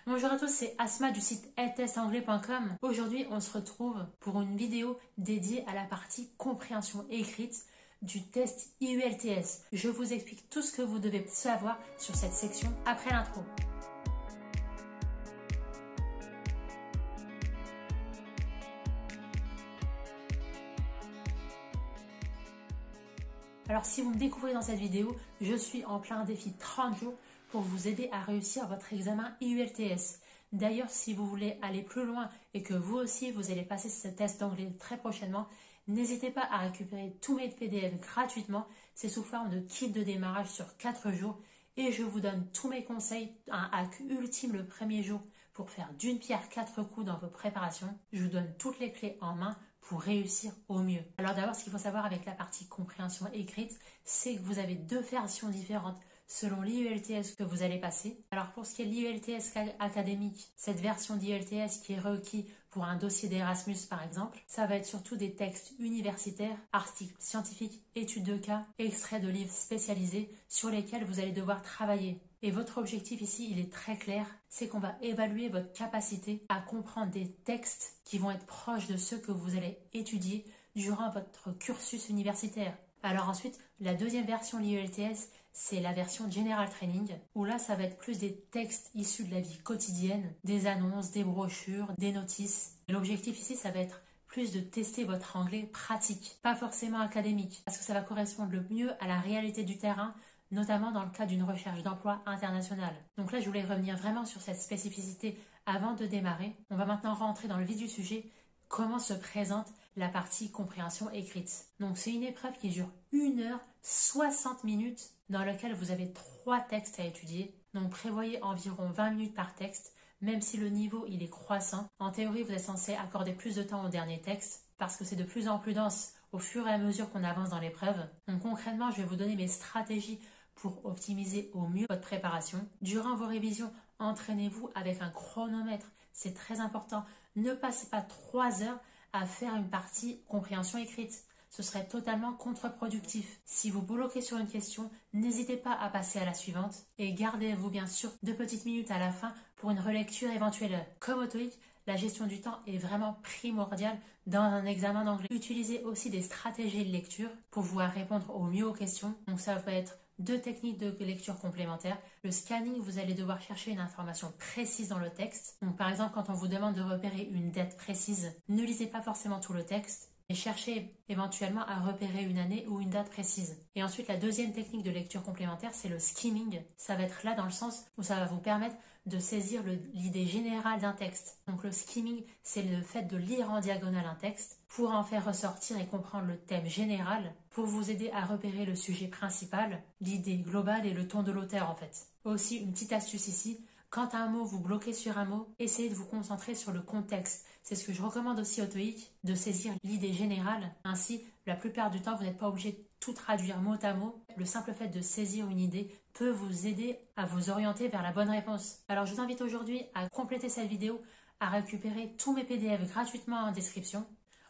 Bonjour à tous, c'est Asma du site eltestanglais.com. Aujourd'hui, on se retrouve pour une vidéo dédiée à la partie compréhension écrite du test IULTS. Je vous explique tout ce que vous devez savoir sur cette section après l'intro. Alors si vous me découvrez dans cette vidéo, je suis en plein défi 30 jours pour vous aider à réussir votre examen IULTS. D'ailleurs, si vous voulez aller plus loin et que vous aussi vous allez passer ce test d'anglais très prochainement, n'hésitez pas à récupérer tous mes PDF gratuitement. C'est sous forme de kit de démarrage sur 4 jours et je vous donne tous mes conseils, un hack ultime le premier jour pour faire d'une pierre 4 coups dans vos préparations. Je vous donne toutes les clés en main pour réussir au mieux. Alors d'abord, ce qu'il faut savoir avec la partie compréhension écrite, c'est que vous avez deux versions différentes selon l'IULTS que vous allez passer. Alors pour ce qui est de l'IULTS académique, cette version d'IULTS qui est requis pour un dossier d'Erasmus par exemple, ça va être surtout des textes universitaires, articles scientifiques, études de cas, extraits de livres spécialisés sur lesquels vous allez devoir travailler. Et votre objectif ici, il est très clair, c'est qu'on va évaluer votre capacité à comprendre des textes qui vont être proches de ceux que vous allez étudier durant votre cursus universitaire. Alors ensuite, la deuxième version de l'IULTS, c'est la version General Training, où là, ça va être plus des textes issus de la vie quotidienne, des annonces, des brochures, des notices. L'objectif ici, ça va être plus de tester votre anglais pratique, pas forcément académique, parce que ça va correspondre le mieux à la réalité du terrain, notamment dans le cas d'une recherche d'emploi internationale. Donc là, je voulais revenir vraiment sur cette spécificité avant de démarrer. On va maintenant rentrer dans le vif du sujet. Comment se présente la partie compréhension écrite? Donc c'est une épreuve qui dure 1 heure 60 minutes dans laquelle vous avez 3 textes à étudier. Donc prévoyez environ 20 minutes par texte, même si le niveau il est croissant. En théorie, vous êtes censé accorder plus de temps au dernier texte parce que c'est de plus en plus dense au fur et à mesure qu'on avance dans l'épreuve. Donc concrètement, je vais vous donner mes stratégies pour optimiser au mieux votre préparation. Durant vos révisions, entraînez-vous avec un chronomètre. C'est très important. Ne passez pas 3 heures à faire une partie compréhension écrite. Ce serait totalement contre-productif. Si vous bloquez sur une question, n'hésitez pas à passer à la suivante et gardez-vous bien sûr 2 petites minutes à la fin pour une relecture éventuelle. Comme au TOEIC, la gestion du temps est vraiment primordiale dans un examen d'anglais. Utilisez aussi des stratégies de lecture pour pouvoir répondre au mieux aux questions. Donc ça va être 2 techniques de lecture complémentaires. Le scanning, vous allez devoir chercher une information précise dans le texte. Donc par exemple, quand on vous demande de repérer une date précise, ne lisez pas forcément tout le texte et cherchez éventuellement à repérer une année ou une date précise. Et ensuite, la deuxième technique de lecture complémentaire, c'est le skimming. Ça va être là dans le sens où ça va vous permettre de saisir l'idée générale d'un texte. Donc le skimming, c'est le fait de lire en diagonale un texte pour en faire ressortir et comprendre le thème général, pour vous aider à repérer le sujet principal, l'idée globale et le ton de l'auteur en fait. Aussi, une petite astuce ici, quand un mot vous bloquez sur un mot, essayez de vous concentrer sur le contexte. C'est ce que je recommande aussi au TOEIC, de saisir l'idée générale. Ainsi, la plupart du temps, vous n'êtes pas obligé de tout traduire mot à mot. Le simple fait de saisir une idée peut vous aider à vous orienter vers la bonne réponse. Alors, je vous invite aujourd'hui à compléter cette vidéo, à récupérer tous mes PDF gratuitement en description.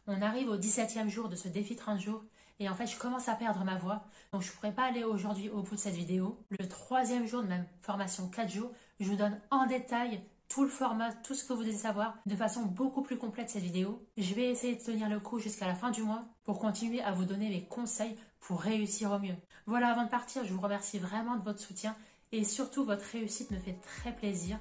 On arrive au 17e jour de ce défi 30 jours et en fait je commence à perdre ma voix, donc je ne pourrais pas aller aujourd'hui au bout de cette vidéo. Le 3e jour de ma formation 4 jours, je vous donne en détail tout le format, tout ce que vous devez savoir de façon beaucoup plus complète cette vidéo. Je vais essayer de tenir le coup jusqu'à la fin du mois pour continuer à vous donner mes conseils pour réussir au mieux. Voilà, avant de partir, je vous remercie vraiment de votre soutien et surtout votre réussite me fait très plaisir.